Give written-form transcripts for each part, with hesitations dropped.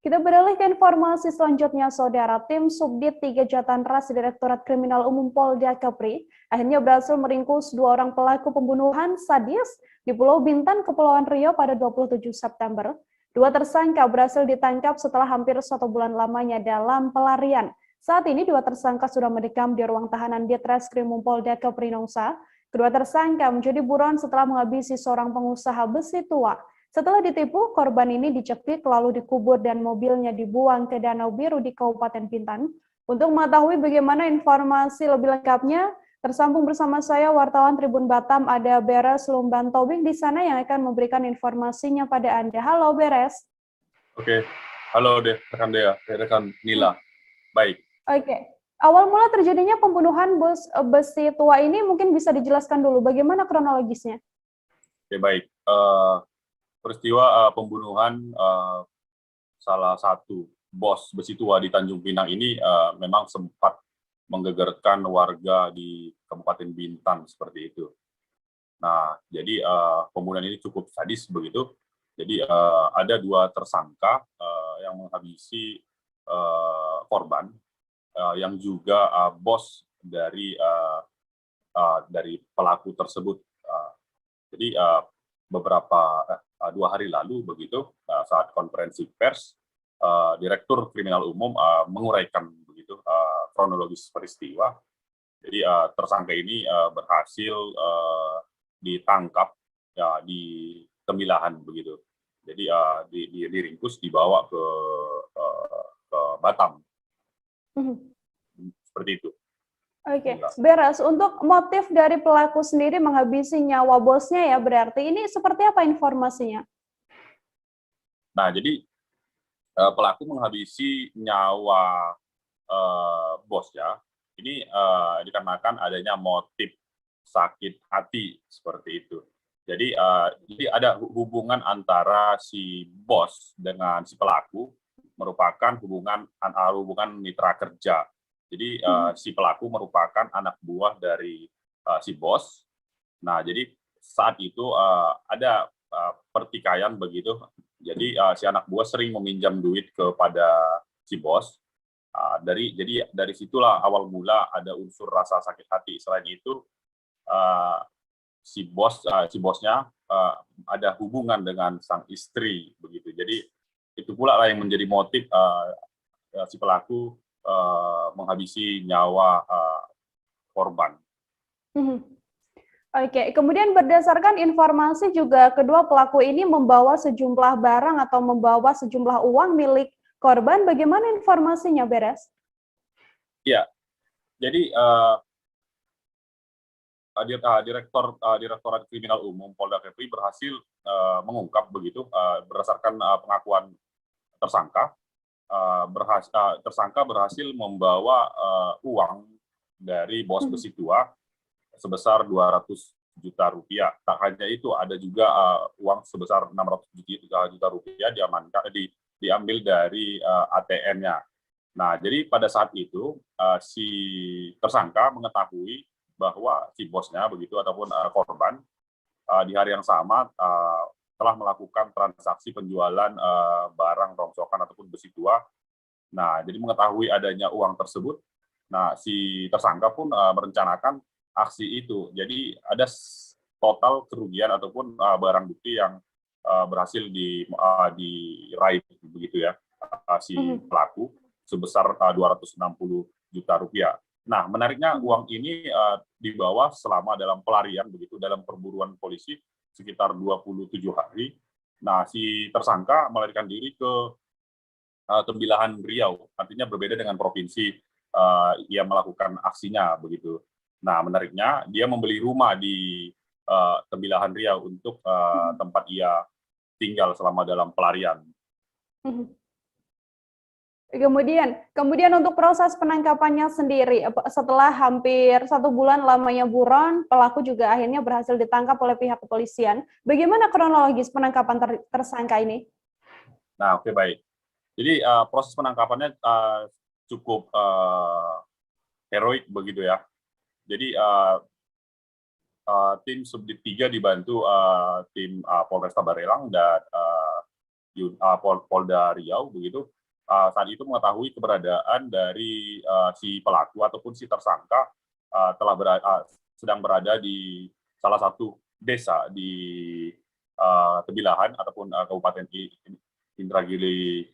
Kita beralih ke informasi selanjutnya, Saudara. Tim Subdit 3 Jatan Ras Direktorat Kriminal Umum Polda Kepri akhirnya berhasil meringkus 2 orang pelaku pembunuhan sadis di Pulau Bintan, Kepulauan Riau pada 27 September. 2 tersangka berhasil ditangkap setelah hampir 1 bulan lamanya dalam pelarian. Saat ini 2 tersangka sudah mendekam di ruang tahanan Ditreskrim Polda Kepri Nongsa. Kedua tersangka menjadi buron setelah menghabisi seorang pengusaha besi tua. Setelah ditipu, korban ini dicekik lalu dikubur dan mobilnya dibuang ke Danau Biru di Kabupaten Bintan. Untuk mengetahui bagaimana informasi lebih lengkapnya, tersambung bersama saya wartawan Tribun Batam ada Beres Lumbantobing di sana yang akan memberikan informasinya pada Anda. Halo Beres. Oke, halo rekan Dea, rekan Nila. Baik. Oke. Awal mula terjadinya pembunuhan bos besi tua ini mungkin bisa dijelaskan dulu bagaimana kronologisnya? Oke, baik. Peristiwa pembunuhan salah satu bos besi tua di Tanjung Pinang ini memang sempat menggegerkan warga di Kabupaten Bintan seperti itu. Nah, jadi pembunuhan ini cukup sadis begitu. Jadi ada 2 tersangka yang menghabisi korban yang juga bos dari pelaku tersebut. Jadi beberapa 2 hari lalu begitu saat konferensi pers Direktur Kriminal Umum menguraikan begitu kronologis peristiwa. Jadi tersangka ini berhasil ditangkap ya di Temilahan begitu. Jadi diringkus dibawa ke Batam. Seperti itu. Oke, Beres. Untuk motif dari pelaku sendiri menghabisi nyawa bosnya ya berarti ini seperti apa informasinya? Nah, jadi pelaku menghabisi nyawa bosnya ini dikarenakan adanya motif sakit hati seperti itu. Jadi ada hubungan antara si bos dengan si pelaku merupakan hubungan mitra kerja. Jadi si pelaku merupakan anak buah dari si bos. Nah, jadi saat itu ada pertikaian begitu. Jadi si anak buah sering meminjam duit kepada si bos. Jadi dari situlah awal mula ada unsur rasa sakit hati. Selain itu si bosnya ada hubungan dengan sang istri begitu. Jadi itu pula lah yang menjadi motif si pelaku menghabisi nyawa korban. Oke, kemudian berdasarkan informasi juga kedua pelaku ini membawa sejumlah barang atau membawa sejumlah uang milik korban. Bagaimana informasinya, Beres? Iya, jadi Direktorat Kriminal Umum Polda Kepri berhasil mengungkap begitu berdasarkan pengakuan tersangka. Tersangka berhasil membawa uang dari bos besi tua sebesar 200 juta rupiah. Tak hanya itu, ada juga uang sebesar 600 juta rupiah diambil dari ATM-nya. Nah, jadi pada saat itu si tersangka mengetahui bahwa si bosnya begitu ataupun korban di hari yang sama telah melakukan transaksi penjualan barang rongsokan ataupun besi tua. Nah, jadi mengetahui adanya uang tersebut, nah si tersangka pun merencanakan aksi itu. Jadi ada total kerugian ataupun barang bukti yang berhasil diraih begitu ya si pelaku sebesar 260 juta rupiah. Nah, menariknya uang ini dibawa selama dalam pelarian begitu dalam perburuan polisi sekitar 27 hari. Nah, si tersangka melarikan diri ke Tembilahan Riau, artinya berbeda dengan provinsi ia melakukan aksinya begitu. Nah, menariknya dia membeli rumah di Tembilahan Riau untuk tempat ia tinggal selama dalam pelarian. Kemudian untuk proses penangkapannya sendiri, setelah hampir 1 bulan lamanya buron, pelaku juga akhirnya berhasil ditangkap oleh pihak kepolisian. Bagaimana kronologis penangkapan tersangka ini? Nah, oke, baik. Jadi proses penangkapannya cukup heroik begitu ya. Jadi tim Subdit 3 dibantu tim Polresta Barelang dan Polda Riau begitu saat itu mengetahui keberadaan dari si pelaku ataupun si tersangka sedang berada di salah satu desa di Tebilahan ataupun Kabupaten Indragiri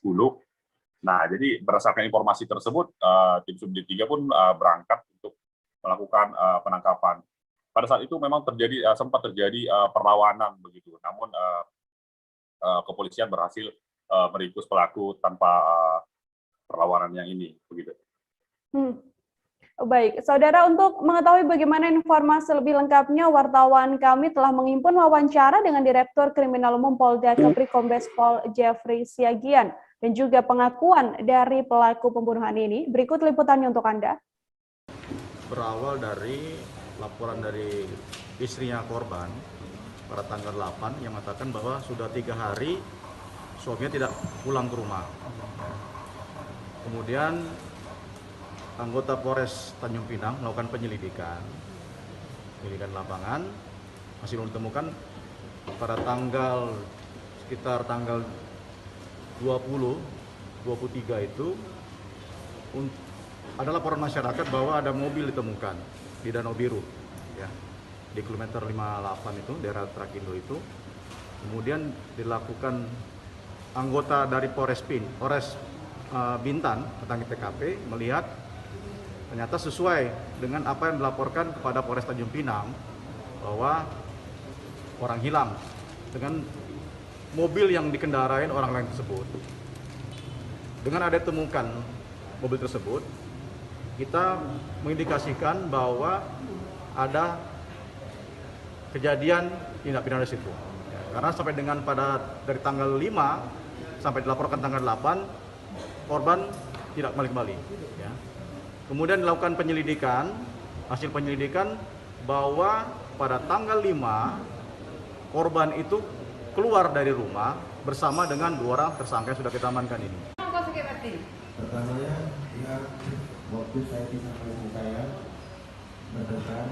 Hulu. Nah, jadi berdasarkan informasi tersebut, tim Subdit 3 pun berangkat untuk melakukan penangkapan. Pada saat itu memang sempat terjadi perlawanan begitu, namun kepolisian berhasil meringkus pelaku tanpa perlawanan yang ini, begitu. Baik, saudara, untuk mengetahui bagaimana informasi lebih lengkapnya, wartawan kami telah menghimpun wawancara dengan Direktur Kriminal Umum Polda Kepri Kombes Pol Jeffrey Siagian dan juga pengakuan dari pelaku pembunuhan ini. Berikut liputannya untuk Anda. Berawal dari laporan dari istrinya korban pada tanggal 8 yang mengatakan bahwa sudah 3 hari suaminya tidak pulang ke rumah. Kemudian anggota Polres Tanjung Pinang melakukan penyelidikan lapangan, masih belum ditemukan. Pada sekitar tanggal 23 itu ada laporan masyarakat bahwa ada mobil ditemukan di Danau Biru, ya, di kilometer 58 itu, daerah Trakindo itu. Kemudian dilakukan anggota dari Polres Bintan datang ke TKP, melihat ternyata sesuai dengan apa yang dilaporkan kepada Polres Tanjung Pinang bahwa orang hilang dengan mobil yang dikendarai orang lain tersebut. Dengan ada ditemukan mobil tersebut, kita mengindikasikan bahwa ada kejadian tindak pidana di situ. Karena sampai dengan dari tanggal 5 sampai dilaporkan tanggal 8, korban tidak kembali. Ya. Kemudian dilakukan penyelidikan, hasil penyelidikan bahwa pada tanggal 5 korban itu keluar dari rumah bersama dengan 2 orang tersangka yang sudah kita amankan ini. Pertamanya, ya, waktu saya sama istri saya bertengkar,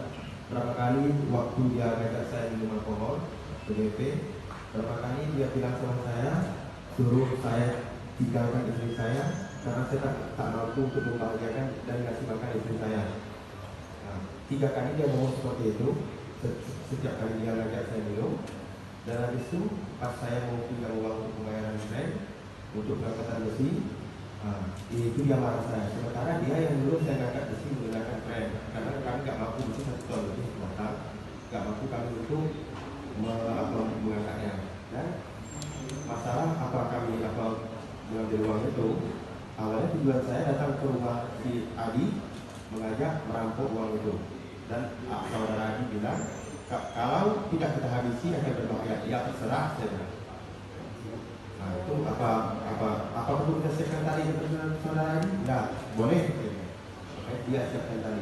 berapa kali waktu dia ngajak saya minum alkohol, BDP, berapa kali dia bilang sama saya, suruh saya tinggalkan istri saya karena saya tak mampu untuk membahagiakan dan ngasih makan istri saya. Nah, 3 kali dia ngomong seperti itu, setiap kali dia ngajak saya minum. Dan habis itu, pas saya mau pinjam uang untuk pembayaran rent, untuk pengangkatan besi, itu dia marah saya. Sementara dia yang dulu saya ngangkat besi menggunakan rent, karena kami nggak mampu besi 1 ton lebih semata, nggak mampu kami untuk mengangkatnya. Dan masalah mengambil uang itu, awalnya tujuan saya datang ke rumah si Adi mengajak merampok uang itu. Dan saudara Adi bilang, kalau tidak kita habisi akan berbahaya. Ya terserah saya. Nah, itu apa perlu kita siapkan tadi saudara Adi? Ya, boleh. Dia siapkan tadi.